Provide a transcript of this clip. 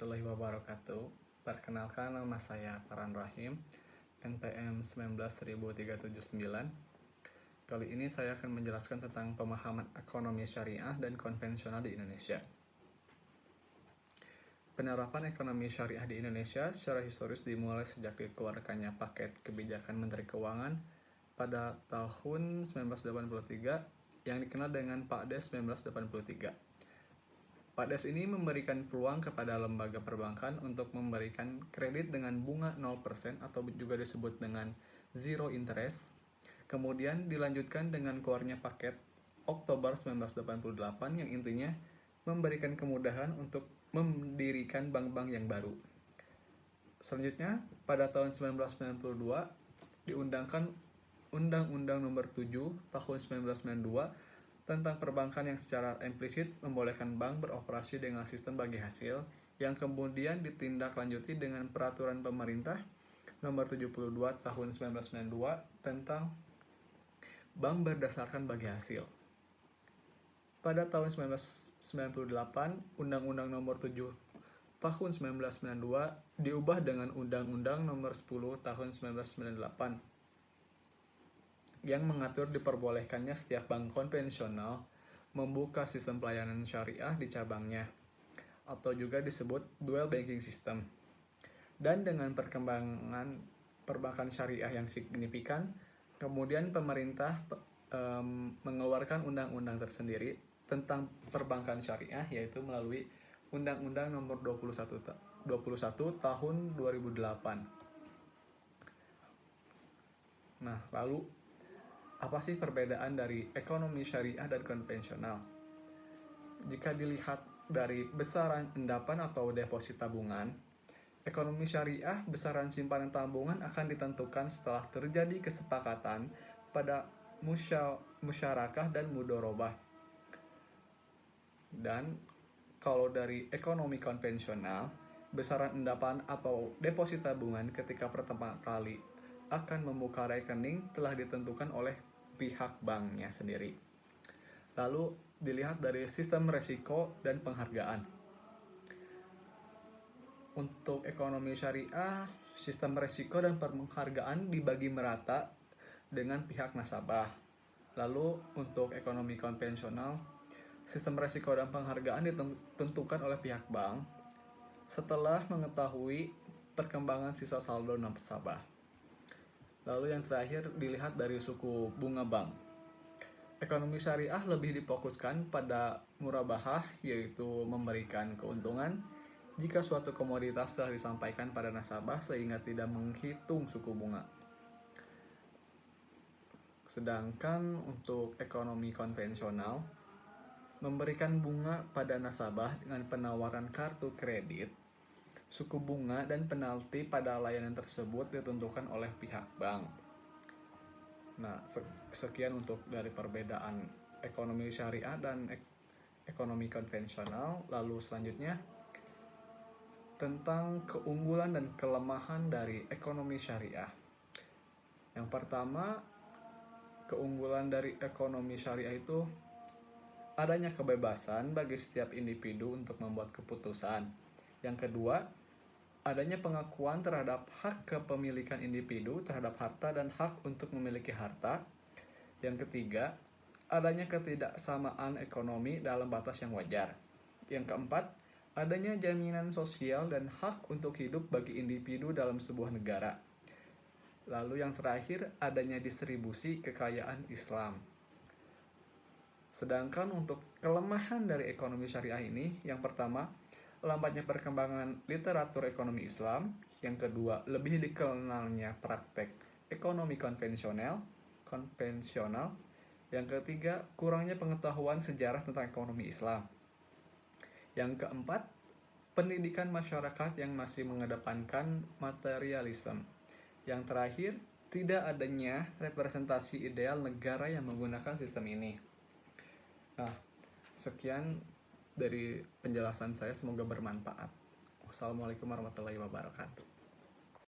warahmatullahi wabarakatuh. Perkenalkan, nama saya Farhan Rahim, NPM 19.379. Kali ini saya akan menjelaskan tentang pemahaman ekonomi syariah dan konvensional di Indonesia. Penerapan ekonomi syariah di Indonesia secara historis dimulai sejak dikeluarkannya paket kebijakan Menteri Keuangan pada tahun 1983 yang dikenal dengan Pakdes 1983. Pakdes ini memberikan peluang kepada lembaga perbankan untuk memberikan kredit dengan bunga 0% atau juga disebut dengan zero interest. Kemudian dilanjutkan dengan keluarnya paket Oktober 1988 yang intinya memberikan kemudahan untuk mendirikan bank-bank yang baru. Selanjutnya, pada tahun 1992 diundangkan Undang-Undang Nomor 7 Tahun 1992 tentang perbankan yang secara implisit membolehkan bank beroperasi dengan sistem bagi hasil yang kemudian ditindaklanjuti dengan peraturan pemerintah nomor 72 tahun 1992 tentang bank berdasarkan bagi hasil. Pada tahun 1998, Undang-Undang Nomor 7 tahun 1992 diubah dengan Undang-Undang Nomor 10 tahun 1998 yang mengatur diperbolehkannya setiap bank konvensional membuka sistem pelayanan syariah di cabangnya, atau juga disebut dual banking system. Dan dengan perkembangan perbankan syariah yang signifikan, kemudian pemerintah mengeluarkan undang-undang tersendiri tentang perbankan syariah, yaitu melalui Undang-Undang Nomor 21 tahun 2008. Nah, lalu apa sih perbedaan dari ekonomi syariah dan konvensional? Jika dilihat dari besaran endapan atau deposit tabungan, ekonomi syariah besaran simpanan tabungan akan ditentukan setelah terjadi kesepakatan pada musyarakah dan mudorobah. Dan kalau dari ekonomi konvensional, besaran endapan atau deposit tabungan ketika pertama kali akan membuka rekening telah ditentukan oleh pihak banknya sendiri. Lalu dilihat dari sistem resiko dan penghargaan. Untuk ekonomi syariah, sistem resiko dan penghargaan dibagi merata dengan pihak nasabah. Lalu untuk ekonomi konvensional, sistem resiko dan penghargaan ditentukan oleh pihak bank setelah mengetahui perkembangan sisa saldo nasabah. Lalu yang terakhir dilihat dari suku bunga bank. Ekonomi syariah lebih difokuskan pada murabahah, yaitu memberikan keuntungan jika suatu komoditas telah disampaikan pada nasabah sehingga tidak menghitung suku bunga. Sedangkan untuk ekonomi konvensional, memberikan bunga pada nasabah dengan penawaran kartu kredit, suku bunga dan penalti pada layanan tersebut ditentukan oleh pihak bank. Nah, sekian untuk dari perbedaan ekonomi syariah dan ekonomi konvensional. Lalu selanjutnya tentang keunggulan dan kelemahan dari ekonomi syariah. Yang pertama, keunggulan dari ekonomi syariah itu adanya kebebasan bagi setiap individu untuk membuat keputusan. Yang kedua, adanya pengakuan terhadap hak kepemilikan individu terhadap harta dan hak untuk memiliki harta. Yang ketiga, adanya ketidaksamaan ekonomi dalam batas yang wajar. Yang keempat, adanya jaminan sosial dan hak untuk hidup bagi individu dalam sebuah negara. Lalu yang terakhir, adanya distribusi kekayaan Islam. Sedangkan untuk kelemahan dari ekonomi syariah ini, yang pertama, lambatnya perkembangan literatur ekonomi Islam. Yang kedua, lebih dikenalnya praktek ekonomi konvensional. Yang ketiga, kurangnya pengetahuan sejarah tentang ekonomi Islam. Yang keempat, pendidikan masyarakat yang masih mengedepankan materialisme. Yang terakhir, tidak adanya representasi ideal negara yang menggunakan sistem ini. Nah, sekian dari penjelasan saya, semoga bermanfaat. Wassalamualaikum warahmatullahi wabarakatuh.